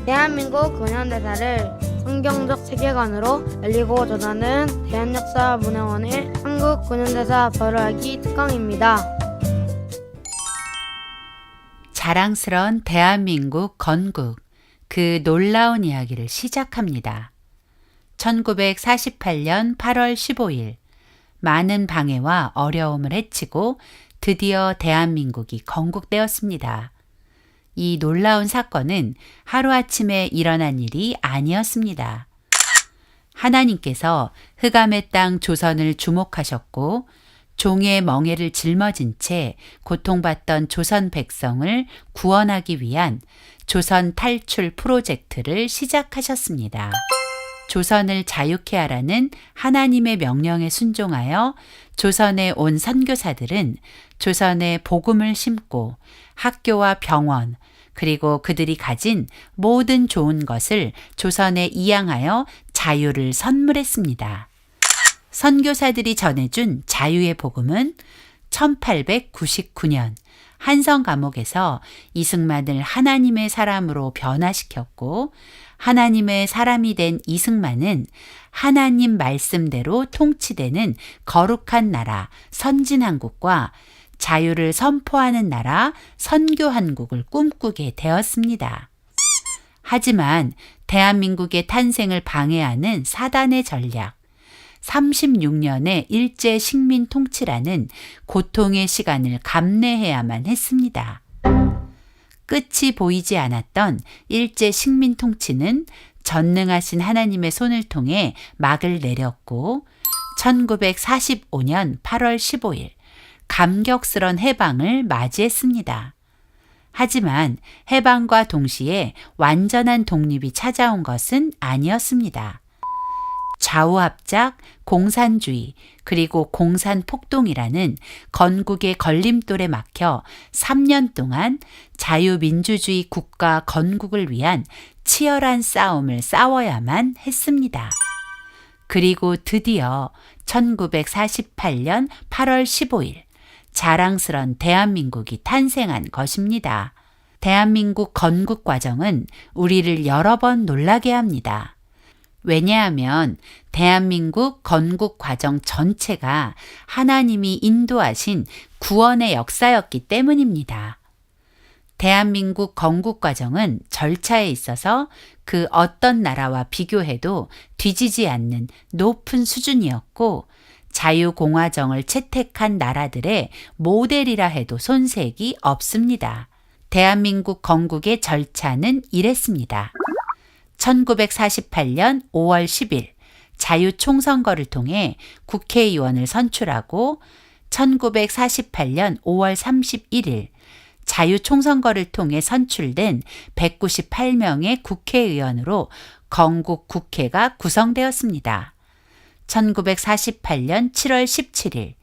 대한민국 근현대사를 성경적 세계관으로 알리고 전하는 대한역사문화원의 한국 근현대사 발효하기 특강입니다. 자랑스런 대한민국 건국, 그 놀라운 이야기를 시작합니다. 1948년 8월 15일, 많은 방해와 어려움을 헤치고 드디어 대한민국이 건국되었습니다. 이 놀라운 사건은 하루아침에 일어난 일이 아니었습니다. 하나님께서 흑암의 땅 조선을 주목하셨고 종의 멍에를 짊어진 채 고통받던 조선 백성을 구원하기 위한 조선 탈출 프로젝트를 시작하셨습니다. 조선을 자유케 하라는 하나님의 명령에 순종하여 조선에 온 선교사들은 조선에 복음을 심고 학교와 병원, 그리고 그들이 가진 모든 좋은 것을 조선에 이양하여 자유를 선물했습니다. 선교사들이 전해준 자유의 복음은 1899년 한성 감옥에서 이승만을 하나님의 사람으로 변화시켰고, 하나님의 사람이 된 이승만은 하나님 말씀대로 통치되는 거룩한 나라 선진한국과 자유를 선포하는 나라 선교한국을 꿈꾸게 되었습니다. 하지만 대한민국의 탄생을 방해하는 사단의 전략, 36년의 일제 식민 통치라는 고통의 시간을 감내해야만 했습니다. 끝이 보이지 않았던 일제 식민 통치는 전능하신 하나님의 손을 통해 막을 내렸고 1945년 8월 15일 감격스런 해방을 맞이했습니다. 하지만 해방과 동시에 완전한 독립이 찾아온 것은 아니었습니다. 좌우합작, 공산주의, 그리고 공산폭동이라는 건국의 걸림돌에 막혀 3년 동안 자유민주주의 국가 건국을 위한 치열한 싸움을 싸워야만 했습니다. 그리고 드디어 1948년 8월 15일 자랑스런 대한민국이 탄생한 것입니다. 대한민국 건국 과정은 우리를 여러 번 놀라게 합니다. 왜냐하면 대한민국 건국 과정 전체가 하나님이 인도하신 구원의 역사였기 때문입니다. 대한민국 건국 과정은 절차에 있어서 그 어떤 나라와 비교해도 뒤지지 않는 높은 수준이었고, 자유공화정을 채택한 나라들의 모델이라 해도 손색이 없습니다. 대한민국 건국의 절차는 이랬습니다. 1948년 5월 10일 자유총선거를 통해 국회의원을 선출하고 1948년 5월 31일 자유총선거를 통해 선출된 198명의 국회의원으로 건국 국회가 구성되었습니다. 1948년 7월 17일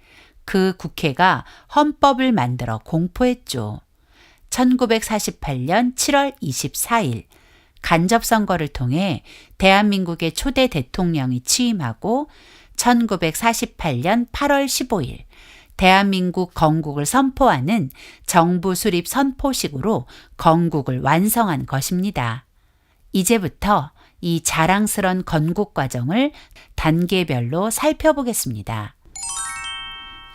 그 국회가 헌법을 만들어 공포했죠. 1948년 7월 24일 간접선거를 통해 대한민국의 초대 대통령이 취임하고 1948년 8월 15일 대한민국 건국을 선포하는 정부 수립 선포식으로 건국을 완성한 것입니다. 이제부터 이 자랑스런 건국 과정을 단계별로 살펴보겠습니다.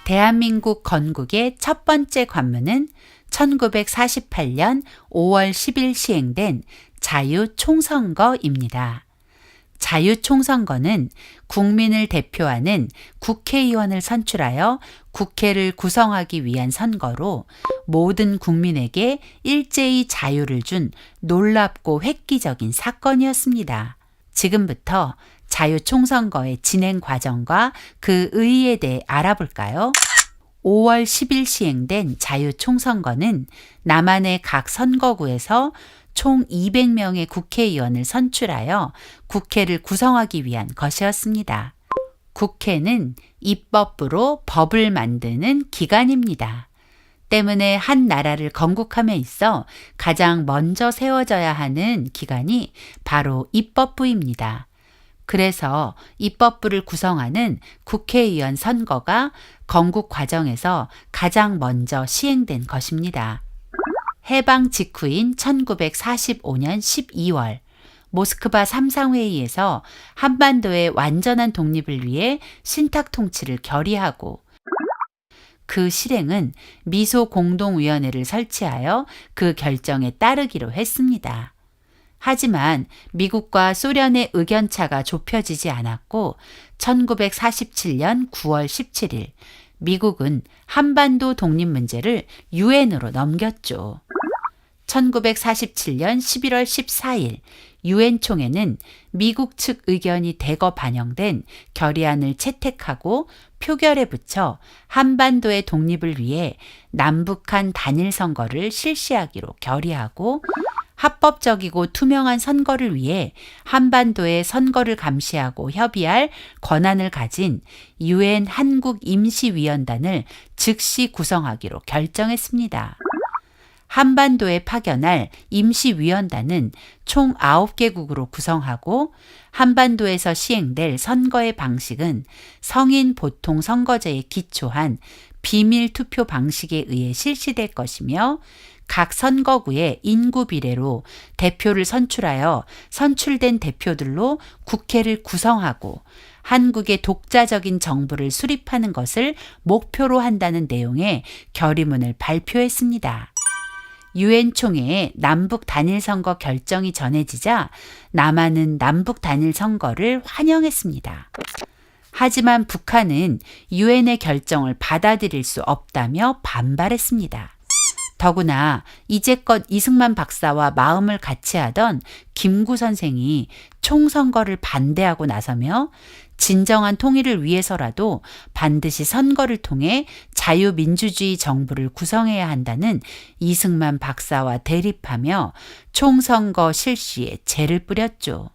대한민국 건국의 첫 번째 관문은 1948년 5월 10일 시행된 자유총선거입니다. 자유총선거는 국민을 대표하는 국회의원을 선출하여 국회를 구성하기 위한 선거로 모든 국민에게 일제히 자유를 준 놀랍고 획기적인 사건이었습니다. 지금부터 자유총선거의 진행 과정과 그 의의에 대해 알아볼까요? 5월 10일 시행된 자유총선거는 남한의 각 선거구에서 총 200명의 국회의원을 선출하여 국회를 구성하기 위한 것이었습니다. 국회는 입법부로 법을 만드는 기관입니다. 때문에 한 나라를 건국함에 있어 가장 먼저 세워져야 하는 기관이 바로 입법부입니다. 그래서 입법부를 구성하는 국회의원 선거가 건국 과정에서 가장 먼저 시행된 것입니다. 해방 직후인 1945년 12월 모스크바 3상회의에서 한반도의 완전한 독립을 위해 신탁 통치를 결의하고 그 실행은 미소 공동위원회를 설치하여 그 결정에 따르기로 했습니다. 하지만 미국과 소련의 의견차가 좁혀지지 않았고 1947년 9월 17일 미국은 한반도 독립 문제를 유엔으로 넘겼죠. 1947년 11월 14일 유엔 총회는 미국 측 의견이 대거 반영된 결의안을 채택하고 표결에 붙여 한반도의 독립을 위해 남북한 단일 선거를 실시하기로 결의하고 합법적이고 투명한 선거를 위해 한반도의 선거를 감시하고 협의할 권한을 가진 유엔 한국임시위원단을 즉시 구성하기로 결정했습니다. 한반도에 파견할 임시위원단은 총 9개국으로 구성하고 한반도에서 시행될 선거의 방식은 성인 보통 선거제에 기초한 비밀 투표 방식에 의해 실시될 것이며 각 선거구의 인구 비례로 대표를 선출하여 선출된 대표들로 국회를 구성하고 한국의 독자적인 정부를 수립하는 것을 목표로 한다는 내용의 결의문을 발표했습니다. 유엔 총회에 남북 단일 선거 결정이 전해지자 남한은 남북 단일 선거를 환영했습니다. 하지만 북한은 유엔의 결정을 받아들일 수 없다며 반발했습니다. 더구나 이제껏 이승만 박사와 마음을 같이 하던 김구 선생이 총선거를 반대하고 나서며 진정한 통일을 위해서라도 반드시 선거를 통해 자유민주주의 정부를 구성해야 한다는 이승만 박사와 대립하며 총선거 실시에 재를 뿌렸죠.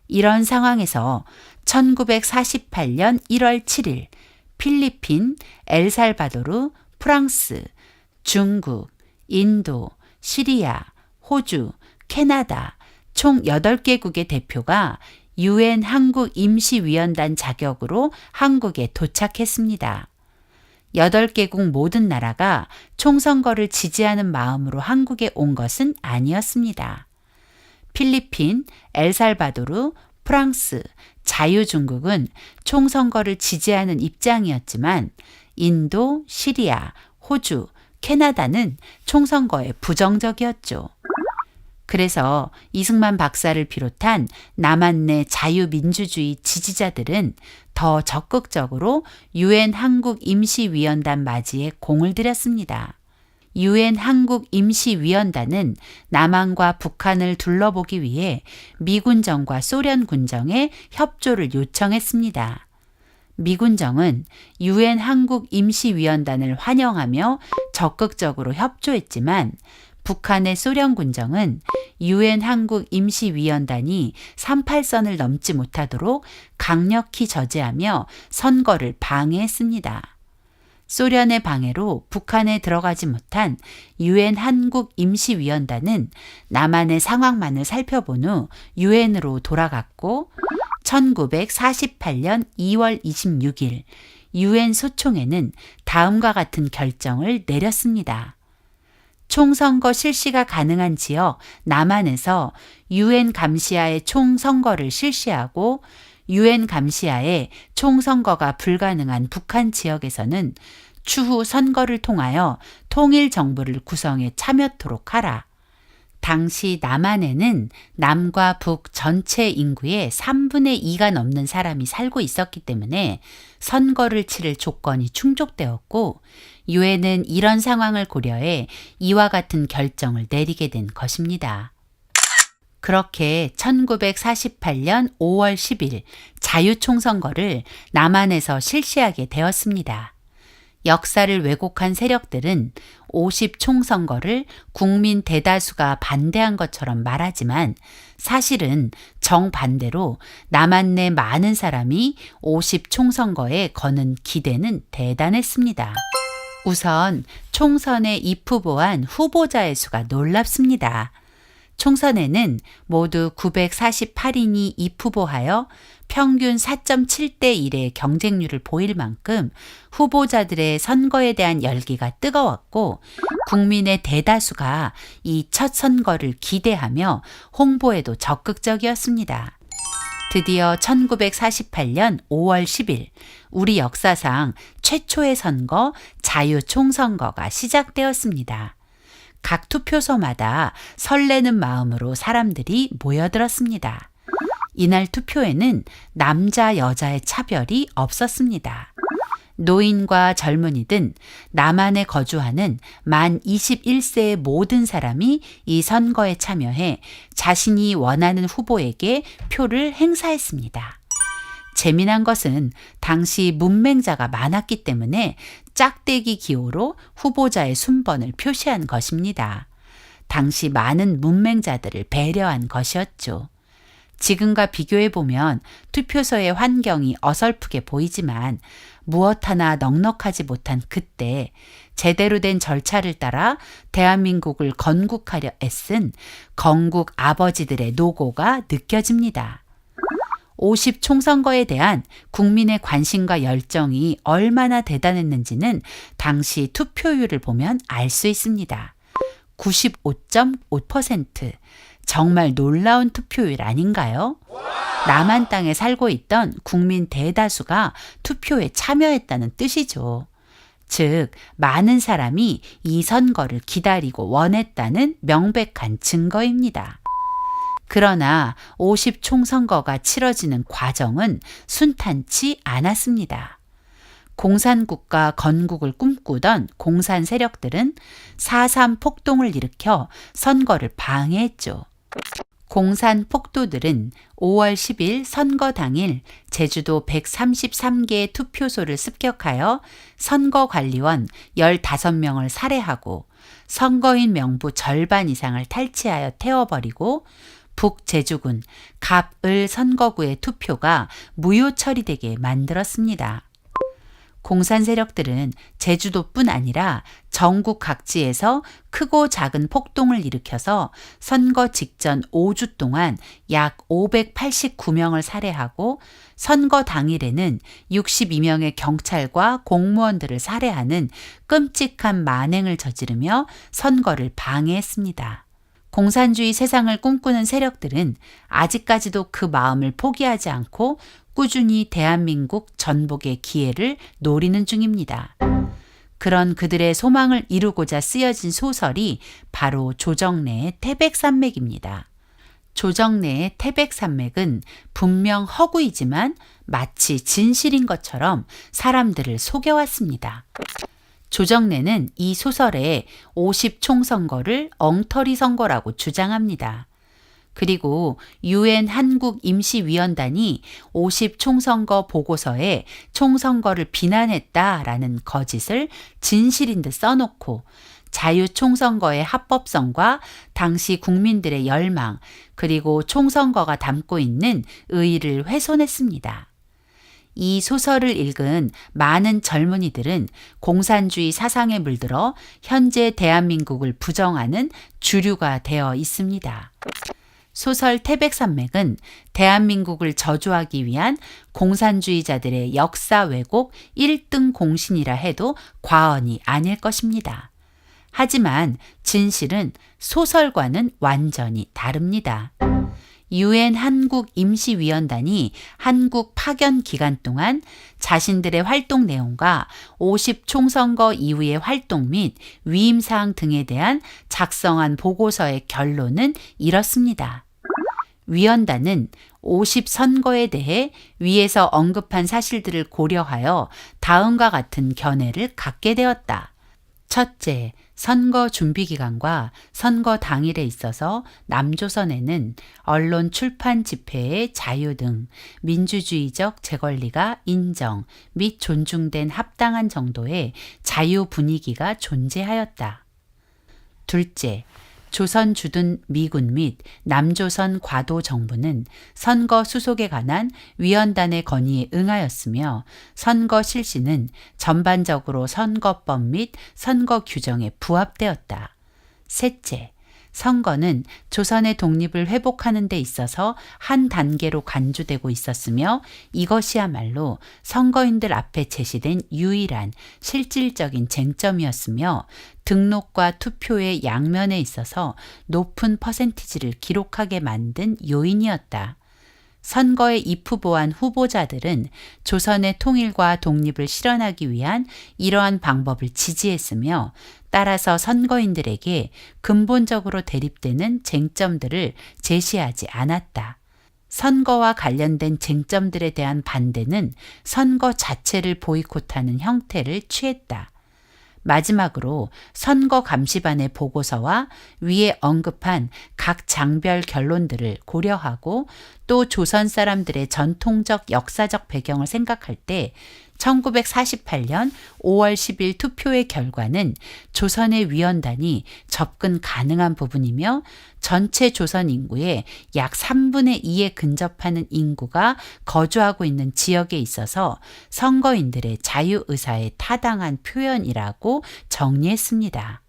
이런 상황에서 1948년 1월 7일 필리핀, 엘살바도르, 프랑스, 중국, 인도, 시리아, 호주, 캐나다 총 8개국의 대표가 유엔 한국임시위원단 자격으로 한국에 도착했습니다. 8개국 모든 나라가 총선거를 지지하는 마음으로 한국에 온 것은 아니었습니다. 필리핀, 엘살바도르, 프랑스, 자유중국은 총선거를 지지하는 입장이었지만 인도, 시리아, 호주, 캐나다는 총선거에 부정적이었죠. 그래서 이승만 박사를 비롯한 남한 내 자유민주주의 지지자들은 더 적극적으로 유엔 한국임시위원단 맞이에 공을 들였습니다. 유엔 한국임시위원단은 남한과 북한을 둘러보기 위해 미군정과 소련군정에 협조를 요청했습니다. 미군정은 유엔 한국임시위원단을 환영하며 적극적으로 협조했지만 북한의 소련군정은 유엔 한국임시위원단이 38선을 넘지 못하도록 강력히 저지하며 선거를 방해했습니다. 소련의 방해로 북한에 들어가지 못한 유엔 한국임시위원단은 남한의 상황만을 살펴본 후 유엔으로 돌아갔고 1948년 2월 26일 유엔 소총회는 다음과 같은 결정을 내렸습니다. 총선거 실시가 가능한 지역 남한에서 유엔 감시하에 총선거를 실시하고 유엔 감시하에 총선거가 불가능한 북한 지역에서는 추후 선거를 통하여 통일 정부를 구성해 참여토록 하라. 당시 남한에는 남과 북 전체 인구의 3분의 2가 넘는 사람이 살고 있었기 때문에 선거를 치를 조건이 충족되었고 유엔은 이런 상황을 고려해 이와 같은 결정을 내리게 된 것입니다. 그렇게 1948년 5월 10일 자유총선거를 남한에서 실시하게 되었습니다. 역사를 왜곡한 세력들은 50총선거를 국민 대다수가 반대한 것처럼 말하지만 사실은 정반대로 남한 내 많은 사람이 50총선거에 거는 기대는 대단했습니다. 우선 총선에 입후보한 후보자의 수가 놀랍습니다. 총선에는 모두 948인이 입후보하여 평균 4.7대 1의 경쟁률을 보일 만큼 후보자들의 선거에 대한 열기가 뜨거웠고 국민의 대다수가 이 첫 선거를 기대하며 홍보에도 적극적이었습니다. 드디어 1948년 5월 10일 우리 역사상 최초의 선거 자유총선거가 시작되었습니다. 각 투표소마다 설레는 마음으로 사람들이 모여들었습니다. 이날 투표에는 남자, 여자의 차별이 없었습니다. 노인과 젊은이든 남한에 거주하는 만 21세의 모든 사람이 이 선거에 참여해 자신이 원하는 후보에게 표를 행사했습니다. 재미난 것은 당시 문맹자가 많았기 때문에 짝대기 기호로 후보자의 순번을 표시한 것입니다. 당시 많은 문맹자들을 배려한 것이었죠. 지금과 비교해보면 투표소의 환경이 어설프게 보이지만 무엇 하나 넉넉하지 못한 그때 제대로 된 절차를 따라 대한민국을 건국하려 애쓴 건국 아버지들의 노고가 느껴집니다. 50 총선거에 대한 국민의 관심과 열정이 얼마나 대단했는지는 당시 투표율을 보면 알 수 있습니다. 95.5%. 정말 놀라운 투표율 아닌가요? 남한 땅에 살고 있던 국민 대다수가 투표에 참여했다는 뜻이죠. 즉, 많은 사람이 이 선거를 기다리고 원했다는 명백한 증거입니다. 그러나 50 총선거가 치러지는 과정은 순탄치 않았습니다. 공산국가 건국을 꿈꾸던 공산 세력들은 4.3 폭동을 일으켜 선거를 방해했죠. 공산 폭도들은 5월 10일 선거 당일 제주도 133개의 투표소를 습격하여 선거관리원 15명을 살해하고 선거인 명부 절반 이상을 탈취하여 태워버리고 북제주군 갑을 선거구의 투표가 무효 처리되게 만들었습니다. 공산 세력들은 제주도뿐 아니라 전국 각지에서 크고 작은 폭동을 일으켜서 선거 직전 5주 동안 약 589명을 살해하고 선거 당일에는 62명의 경찰과 공무원들을 살해하는 끔찍한 만행을 저지르며 선거를 방해했습니다. 공산주의 세상을 꿈꾸는 세력들은 아직까지도 그 마음을 포기하지 않고 꾸준히 대한민국 전복의 기회를 노리는 중입니다. 그런 그들의 소망을 이루고자 쓰여진 소설이 바로 조정래의 태백산맥입니다. 조정래의 태백산맥은 분명 허구이지만 마치 진실인 것처럼 사람들을 속여왔습니다. 조정래는 이 소설에 50 총선거를 엉터리 선거라고 주장합니다. 그리고 UN 한국임시위원단이 50 총선거 보고서에 총선거를 비난했다라는 거짓을 진실인 듯 써놓고 자유총선거의 합법성과 당시 국민들의 열망 그리고 총선거가 담고 있는 의의를 훼손했습니다. 이 소설을 읽은 많은 젊은이들은 공산주의 사상에 물들어 현재 대한민국을 부정하는 주류가 되어 있습니다. 소설 태백산맥은 대한민국을 저주하기 위한 공산주의자들의 역사 왜곡 1등 공신이라 해도 과언이 아닐 것입니다. 하지만 진실은 소설과는 완전히 다릅니다. UN 한국임시위원단이 한국 파견 기간 동안 자신들의 활동 내용과 50 총선거 이후의 활동 및 위임사항 등에 대한 작성한 보고서의 결론은 이렇습니다. 위원단은 50 선거에 대해 위에서 언급한 사실들을 고려하여 다음과 같은 견해를 갖게 되었다. 첫째, 선거 준비 기간과 선거 당일에 있어서 남조선에는 언론 출판 집회의 자유 등 민주주의적 재권리가 인정 및 존중된 합당한 정도의 자유 분위기가 존재하였다. 둘째, 조선 주둔 미군 및 남조선 과도 정부는 선거 수속에 관한 위원단의 건의에 응하였으며 선거 실시는 전반적으로 선거법 및 선거 규정에 부합되었다. 셋째, 선거는 조선의 독립을 회복하는 데 있어서 한 단계로 간주되고 있었으며 이것이야말로 선거인들 앞에 제시된 유일한 실질적인 쟁점이었으며 등록과 투표의 양면에 있어서 높은 퍼센티지를 기록하게 만든 요인이었다. 선거에 입후보한 후보자들은 조선의 통일과 독립을 실현하기 위한 이러한 방법을 지지했으며 따라서 선거인들에게 근본적으로 대립되는 쟁점들을 제시하지 않았다. 선거와 관련된 쟁점들에 대한 반대는 선거 자체를 보이콧하는 형태를 취했다. 마지막으로 선거감시반의 보고서와 위에 언급한 각 장별 결론들을 고려하고 또 조선 사람들의 전통적 역사적 배경을 생각할 때 1948년 5월 10일 투표의 결과는 조선의 위원단이 접근 가능한 부분이며 전체 조선 인구의 약 3분의 2에 근접하는 인구가 거주하고 있는 지역에 있어서 선거인들의 자유의사에 타당한 표현이라고 정리했습니다.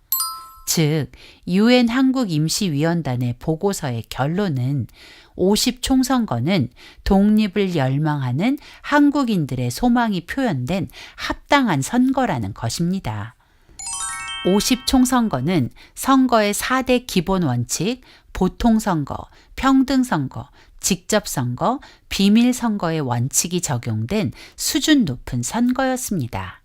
즉, UN 한국임시위원단의 보고서의 결론은 50 총선거는 독립을 열망하는 한국인들의 소망이 표현된 합당한 선거라는 것입니다. 50 총선거는 선거의 4대 기본 원칙, 보통선거, 평등선거, 직접선거, 비밀선거의 원칙이 적용된 수준 높은 선거였습니다.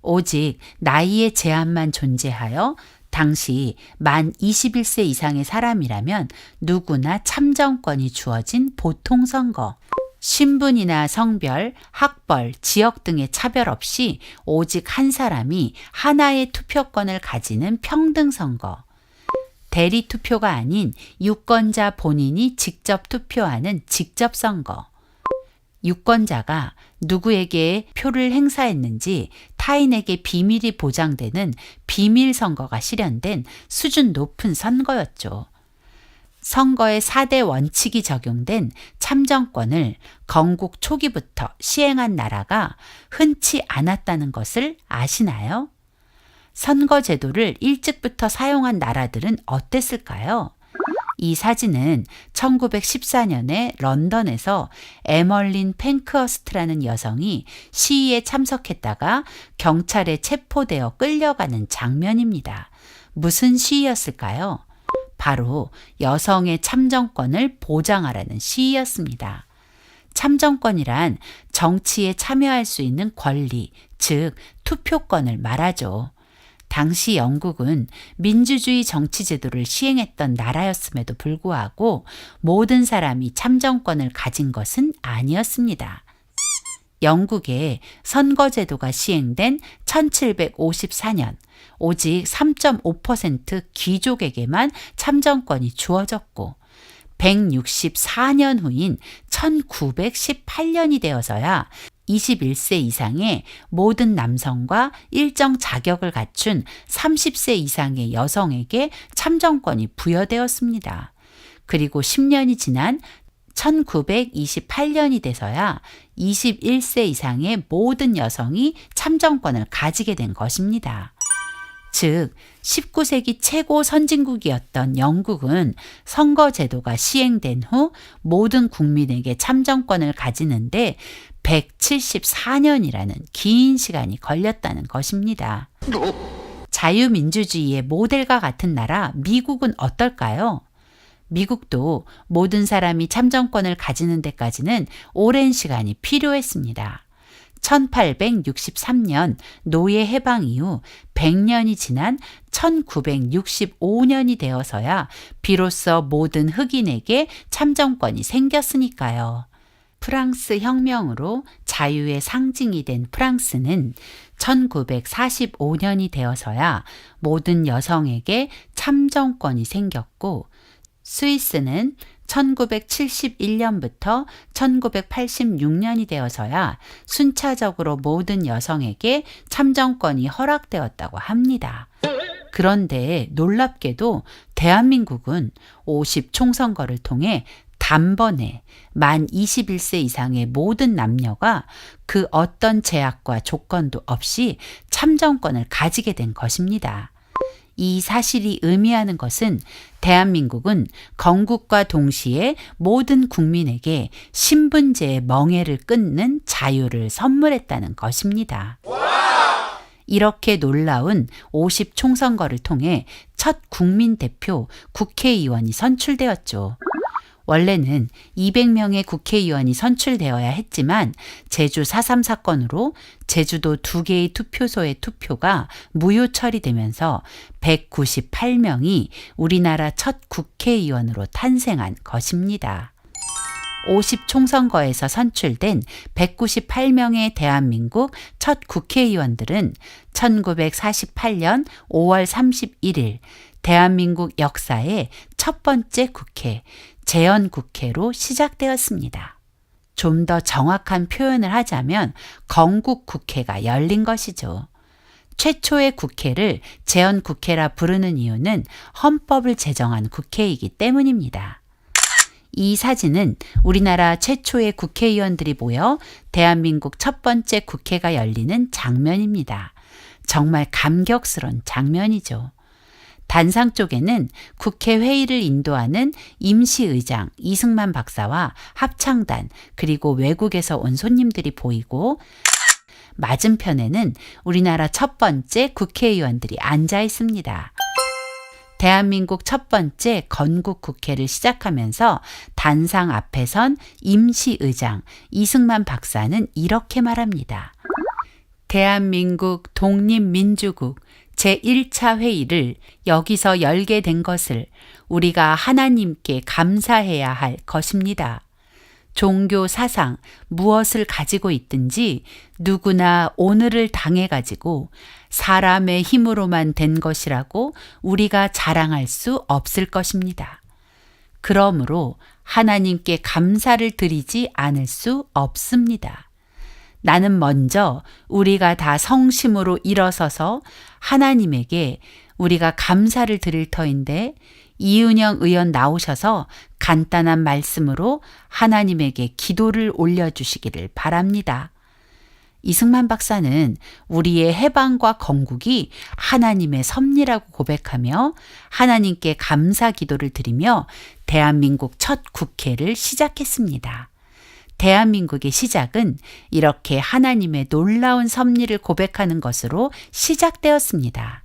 오직 나이의 제한만 존재하여 당시 만 21세 이상의 사람이라면 누구나 참정권이 주어진 보통선거, 신분이나 성별, 학벌, 지역 등의 차별 없이 오직 한 사람이 하나의 투표권을 가지는 평등선거, 대리투표가 아닌 유권자 본인이 직접 투표하는 직접선거, 유권자가 누구에게 표를 행사했는지 타인에게 비밀이 보장되는 비밀선거가 실현된 수준 높은 선거였죠. 선거의 4대 원칙이 적용된 참정권을 건국 초기부터 시행한 나라가 흔치 않았다는 것을 아시나요? 선거제도를 일찍부터 사용한 나라들은 어땠을까요? 이 사진은 1914년에 런던에서 에멀린 펜크허스트라는 여성이 시위에 참석했다가 경찰에 체포되어 끌려가는 장면입니다. 무슨 시위였을까요? 바로 여성의 참정권을 보장하라는 시위였습니다. 참정권이란 정치에 참여할 수 있는 권리, 즉 투표권을 말하죠. 당시 영국은 민주주의 정치제도를 시행했던 나라였음에도 불구하고 모든 사람이 참정권을 가진 것은 아니었습니다. 영국의 선거제도가 시행된 1754년 오직 3.5% 귀족에게만 참정권이 주어졌고 164년 후인 1918년이 되어서야 21세 이상의 모든 남성과 일정 자격을 갖춘 30세 이상의 여성에게 참정권이 부여되었습니다. 그리고 10년이 지난 1928년이 돼서야 21세 이상의 모든 여성이 참정권을 가지게 된 것입니다. 즉 19세기 최고 선진국이었던 영국은 선거제도가 시행된 후 모든 국민에게 참정권을 가지는데 174년이라는 긴 시간이 걸렸다는 것입니다. 자유민주주의의 모델과 같은 나라 미국은 어떨까요? 미국도 모든 사람이 참정권을 가지는 데까지는 오랜 시간이 필요했습니다. 1863년 노예 해방 이후 100년이 지난 1965년이 되어서야 비로소 모든 흑인에게 참정권이 생겼으니까요. 프랑스 혁명으로 자유의 상징이 된 프랑스는 1945년이 되어서야 모든 여성에게 참정권이 생겼고 스위스는 1971년부터 1986년이 되어서야 순차적으로 모든 여성에게 참정권이 허락되었다고 합니다. 그런데 놀랍게도 대한민국은 50 총선거를 통해 단번에 만 21세 이상의 모든 남녀가 그 어떤 제약과 조건도 없이 참정권을 가지게 된 것입니다. 이 사실이 의미하는 것은 대한민국은 건국과 동시에 모든 국민에게 신분제의 멍에를 끊는 자유를 선물했다는 것입니다. 이렇게 놀라운 50총선거를 통해 첫 국민대표 국회의원이 선출되었죠. 원래는 200명의 국회의원이 선출되어야 했지만 제주 4.3 사건으로 제주도 2개의 투표소의 투표가 무효 처리되면서 198명이 우리나라 첫 국회의원으로 탄생한 것입니다. 50총선거에서 선출된 198명의 대한민국 첫 국회의원들은 1948년 5월 31일 대한민국 역사의 첫 번째 국회, 재헌국회로 시작되었습니다. 좀 더 정확한 표현을 하자면 건국국회가 열린 것이죠. 최초의 국회를 재헌국회라 부르는 이유는 헌법을 제정한 국회이기 때문입니다. 이 사진은 우리나라 최초의 국회의원들이 모여 대한민국 첫 번째 국회가 열리는 장면입니다. 정말 감격스러운 장면이죠. 단상 쪽에는 국회 회의를 인도하는 임시의장 이승만 박사와 합창단 그리고 외국에서 온 손님들이 보이고 맞은편에는 우리나라 첫 번째 국회의원들이 앉아 있습니다. 대한민국 첫 번째 건국국회를 시작하면서 단상 앞에 선 임시의장 이승만 박사는 이렇게 말합니다. 대한민국 독립민주국 제1차 회의를 여기서 열게 된 것을 우리가 하나님께 감사해야 할 것입니다. 종교 사상 무엇을 가지고 있든지 누구나 오늘을 당해가지고 사람의 힘으로만 된 것이라고 우리가 자랑할 수 없을 것입니다. 그러므로 하나님께 감사를 드리지 않을 수 없습니다. 나는 먼저 우리가 다 성심으로 일어서서 하나님에게 우리가 감사를 드릴 터인데 이은영 의원 나오셔서 간단한 말씀으로 하나님에게 기도를 올려주시기를 바랍니다. 이승만 박사는 우리의 해방과 건국이 하나님의 섭리라고 고백하며 하나님께 감사 기도를 드리며 대한민국 첫 국회를 시작했습니다. 대한민국의 시작은 이렇게 하나님의 놀라운 섭리를 고백하는 것으로 시작되었습니다.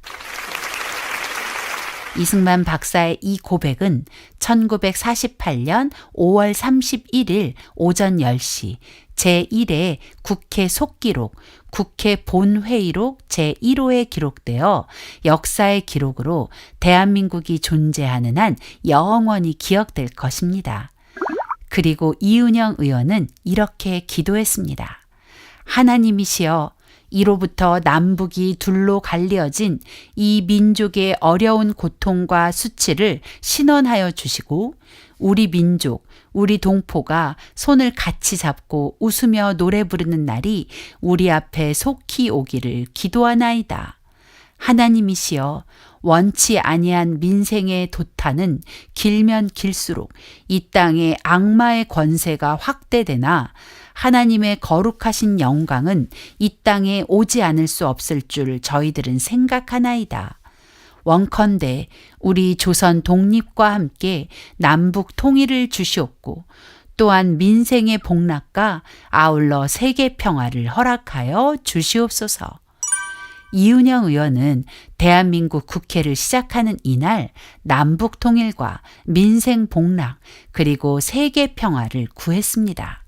이승만 박사의 이 고백은 1948년 5월 31일 오전 10시 제1회 국회 속기록, 국회 본회의록 제1호에 기록되어 역사의 기록으로 대한민국이 존재하는 한 영원히 기억될 것입니다. 그리고 이은영 의원은 이렇게 기도했습니다. 하나님이시여, 이로부터 남북이 둘로 갈리어진 이 민족의 어려운 고통과 수치를 신원하여 주시고 우리 민족, 우리 동포가 손을 같이 잡고 웃으며 노래 부르는 날이 우리 앞에 속히 오기를 기도하나이다. 하나님이시여, 원치 아니한 민생의 도탄은 길면 길수록 이 땅에 악마의 권세가 확대되나 하나님의 거룩하신 영광은 이 땅에 오지 않을 수 없을 줄 저희들은 생각하나이다. 원컨대 우리 조선 독립과 함께 남북 통일을 주시옵고 또한 민생의 복락과 아울러 세계 평화를 허락하여 주시옵소서. 이은영 의원은 대한민국 국회를 시작하는 이날 남북 통일과 민생 복락 그리고 세계 평화를 구했습니다.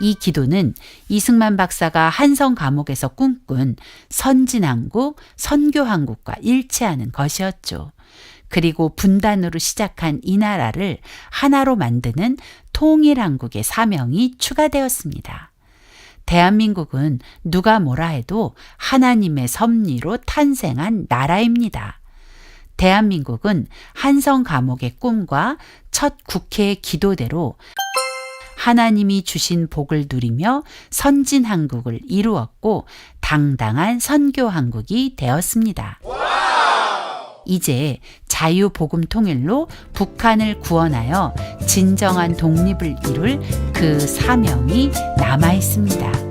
이 기도는 이승만 박사가 한성 감옥에서 꿈꾼 선진한국, 선교한국과 일치하는 것이었죠. 그리고 분단으로 시작한 이 나라를 하나로 만드는 통일한국의 사명이 추가되었습니다. 대한민국은 누가 뭐라 해도 하나님의 섭리로 탄생한 나라입니다. 대한민국은 한성 감옥의 꿈과 첫 국회의 기도대로 하나님이 주신 복을 누리며 선진한국을 이루었고 당당한 선교한국이 되었습니다. 이제 자유복음 통일로 북한을 구원하여 진정한 독립을 이룰 그 사명이 남아 있습니다.